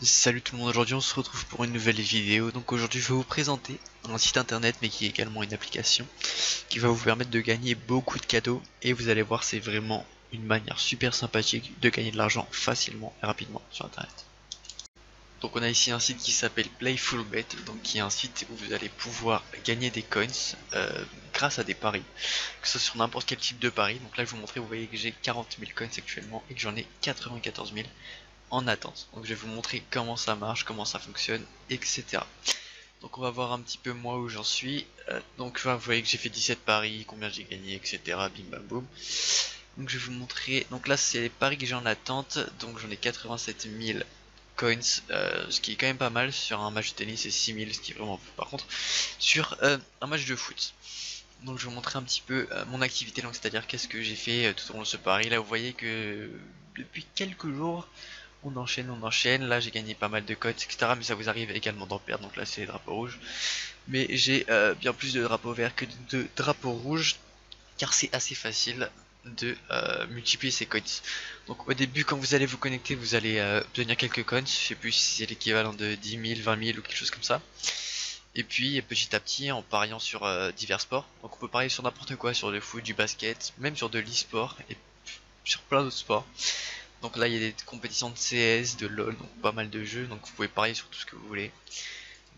Salut tout le monde, aujourd'hui on se retrouve pour une nouvelle vidéo. Donc aujourd'hui je vais vous présenter un site internet mais qui est également une application qui va vous permettre de gagner beaucoup de cadeaux. Et vous allez voir, c'est vraiment une manière super sympathique de gagner de l'argent facilement et rapidement sur internet. Donc on a ici un site qui s'appelle Playfulbet, donc qui est un site où vous allez pouvoir gagner des coins grâce à des paris, que ce soit sur n'importe quel type de pari. Donc là je vais vous montrer, vous voyez que j'ai 40 000 coins actuellement et que j'en ai 94 000 en attente. Donc je vais vous montrer comment ça marche, comment ça fonctionne, etc. Donc on va voir un petit peu moi où j'en suis. Donc vous voyez que j'ai fait 17 paris, combien j'ai gagné, etc. Bim bam boum. Donc je vais vous montrer. Donc là c'est les paris que j'ai en attente. Donc j'en ai 87 000 coins, ce qui est quand même pas mal sur un match de tennis, et 6 000, ce qui est vraiment peu. Par contre sur un match de foot. Donc je vais vous montrer un petit peu mon activité, donc c'est-à-dire qu'est-ce que j'ai fait tout au long de ce pari. Là vous voyez que depuis quelques jours on enchaîne, on enchaîne. Là j'ai gagné pas mal de cotes, etc. Mais ça vous arrive également d'en perdre, donc là c'est les drapeaux rouges. Mais j'ai bien plus de drapeaux verts que de drapeaux rouges, car c'est assez facile de multiplier ces coins. Donc au début, quand vous allez vous connecter, vous allez obtenir quelques coins. Je sais plus si c'est l'équivalent de 10 000, 20 000 ou quelque chose comme ça. Et puis petit à petit, en pariant sur divers sports, donc on peut parier sur n'importe quoi, sur le foot, du basket, même sur de l'e-sport et sur plein d'autres sports. Donc là il y a des compétitions de CS, de LoL, donc pas mal de jeux, donc vous pouvez parier sur tout ce que vous voulez.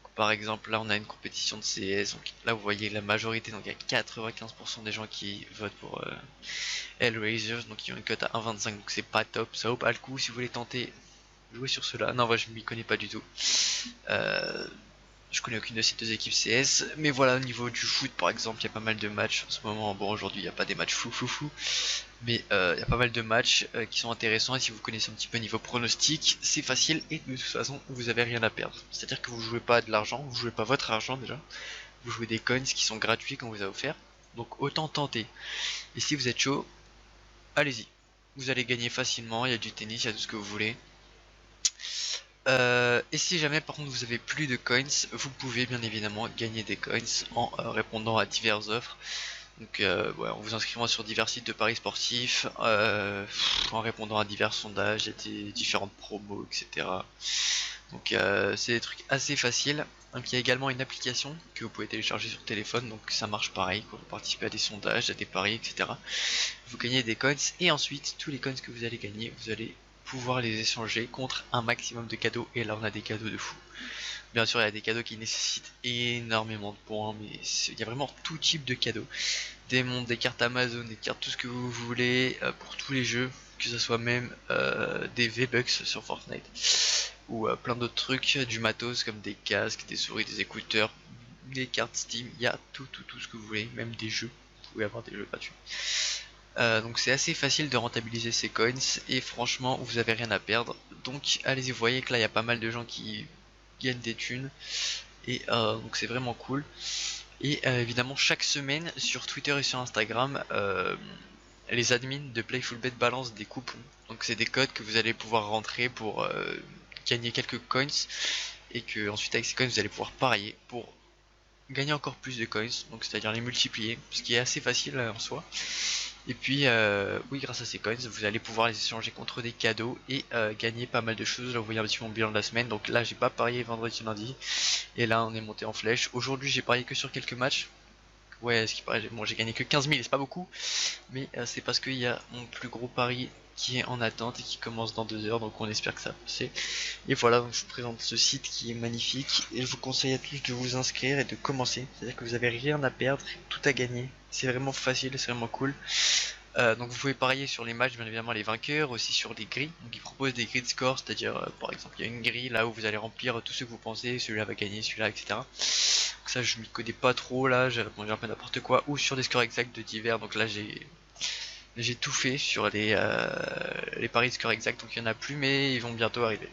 Donc, par exemple là on a une compétition de CS, donc là vous voyez la majorité, donc il y a 95% des gens qui votent pour Hellraisers, donc ils ont une cote à 1,25, donc c'est pas top, ça vaut pas le coup si vous voulez tenter jouer sur cela. Non, moi je m'y connais pas du tout. Euh, je connais aucune de ces deux équipes CS, mais voilà, au niveau du foot par exemple, il y a pas mal de matchs en ce moment. Bon, aujourd'hui il n'y a pas des matchs fou, mais il y a pas mal de matchs qui sont intéressants, et si vous connaissez un petit peu niveau pronostic, c'est facile et de toute façon vous avez rien à perdre. C'est-à-dire que vous jouez pas de l'argent, vous jouez pas votre argent déjà, vous jouez des coins qui sont gratuits qu'on vous a offert, donc autant tenter. Et si vous êtes chaud, allez-y, vous allez gagner facilement, il y a du tennis, il y a tout ce que vous voulez. Et si jamais par contre vous avez plus de coins, vous pouvez bien évidemment gagner des coins en répondant à diverses offres. Donc ouais, en vous inscrivant sur divers sites de paris sportifs, en répondant à divers sondages, il y a des différentes promos, etc. Donc c'est des trucs assez faciles. Donc il y a également une application que vous pouvez télécharger sur téléphone, donc ça marche pareil, quand vous participez à des sondages, à des paris, etc. Vous gagnez des coins, et ensuite tous les coins que vous allez gagner, vous allez pouvoir les échanger contre un maximum de cadeaux, et là on a des cadeaux de fou. Bien sûr il y a des cadeaux qui nécessitent énormément de points, mais il y a vraiment tout type de cadeaux. Des montres, des cartes Amazon, des cartes, tout ce que vous voulez pour tous les jeux, que ce soit même des V-Bucks sur Fortnite ou plein d'autres trucs, du matos comme des casques, des souris, des écouteurs, des cartes Steam, il y a tout ce que vous voulez, même des jeux, vous pouvez avoir des jeux gratuits. Donc c'est assez facile de rentabiliser ces coins, et franchement vous avez rien à perdre. Donc allez-y, vous voyez que là il y a pas mal de gens qui gagnent des thunes, et donc c'est vraiment cool. Et évidemment chaque semaine sur Twitter et sur Instagram, les admins de Playfulbet balancent des coupons. Donc c'est des codes que vous allez pouvoir rentrer pour gagner quelques coins, et que ensuite avec ces coins vous allez pouvoir parier pour gagner encore plus de coins, donc c'est-à-dire les multiplier, ce qui est assez facile en soi. Et puis oui, grâce à ces coins vous allez pouvoir les échanger contre des cadeaux et gagner pas mal de choses. Là vous voyez un petit peu mon bilan de la semaine, donc là j'ai pas parié vendredi lundi, et là on est monté en flèche. Aujourd'hui j'ai parié que sur quelques matchs. Ouais, ce qui paraît, bon, j'ai gagné que 15 000, c'est pas beaucoup, mais c'est parce qu'il y a mon plus gros pari qui est en attente et qui commence dans 2 heures, donc on espère que ça va passer. Et voilà, donc je vous présente ce site qui est magnifique, et je vous conseille à tous de vous inscrire et de commencer. C'est-à-dire que vous avez rien à perdre, tout à gagner. C'est vraiment facile, c'est vraiment cool. Donc vous pouvez parier sur les matchs, bien évidemment les vainqueurs, aussi sur les grilles. Donc ils proposent des grilles de score, c'est-à-dire par exemple il y a une grille là où vous allez remplir tout ce que vous pensez, celui-là va gagner, celui-là, etc. Donc ça je m'y connais pas trop, là j'ai répondu un peu n'importe quoi, ou sur des scores exacts de divers. Donc là j'ai tout fait sur les paris de score exact, donc il y en a plus, mais ils vont bientôt arriver.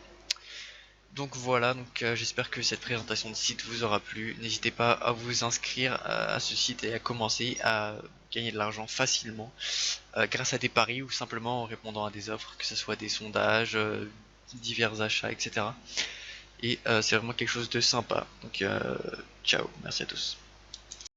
Donc voilà, donc j'espère que cette présentation de site vous aura plu. N'hésitez pas à vous inscrire à ce site et à commencer à gagner de l'argent facilement grâce à des paris, ou simplement en répondant à des offres, que ce soit des sondages, divers achats, etc. Et c'est vraiment quelque chose de sympa. Donc ciao, merci à tous.